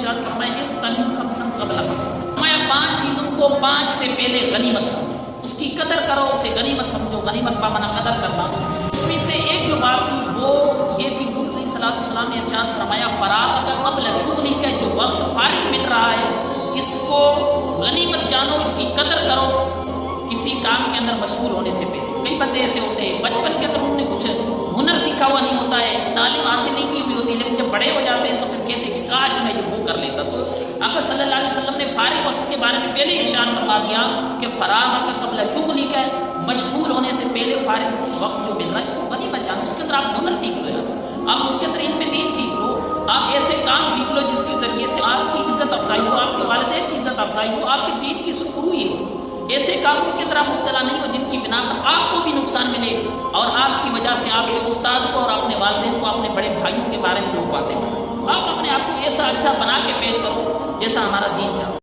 ارشاد فرمایا اغتنم خمسا قبل خمس، فرمایا 5 چیزوں کو 5 سے پہلے غنیمت سمجھو، اس کی قدر کرو، اسے غنیمت سمجھو، غنیمت پامنا قدر کرنا۔ اس میں سے ایک جو بات تھی وہ یہ تھی، حضور علیہ الصلوۃ والسلام نے ارشاد فرمایا فراغک قبل شغلک، جو وقت فارغ مل رہا ہے اس کو غنیمت جانو، اس کی قدر کرو کسی کام کے اندر مشغول ہونے سے پہلے۔ کئی بندے ایسے ہوتے ہیں بچپن کے اندر انہوں نے کچھ ہنر سیکھا ہوا نہیں ہوتا ہے، تعلیم حاصل نہیں کی ہوئی ہوتی، لیکن جب بڑے ہو جاتے ہیں تو پھر کہتے ہیں کہ کاش میں یہ وہ کر لیتا۔ تو آقا صلی اللہ علیہ وسلم نے فارغ وقت کے بارے میں پہلے ہی ارشاد فرما دیا کہ فراغک قبل شغلک، مشغول ہونے سے پہلے فارغ وقت جو مل رہا ہے اس کو غنیمت جانو، اس کے اندر آپ ہنر سیکھ لو، آپ اس کے اندر علم دین سیکھ لو، آپ ایسے کام سیکھ لو جس کے ذریعے سے آپ کی عزت افزائی ہو، آپ کے والدین کی عزت افزائی ہو، آپ کے دین کی سرخروئی ہو۔ ایسے کاموں کے اندر آپ مبتلا نہیں ہو جن کی بنا پر آپ کو بھی نقصان ملے اور آپ کی وجہ سے آپ کے استاد کو اور اپنے والدین کو، اپنے بڑے بھائیوں کے بارے میں لوگ باتیں بنائیں۔ آپ اپنے آپ کو ایسا اچھا بنا کے پیش کرو جیسا ہمارا دین چاہتا ہے۔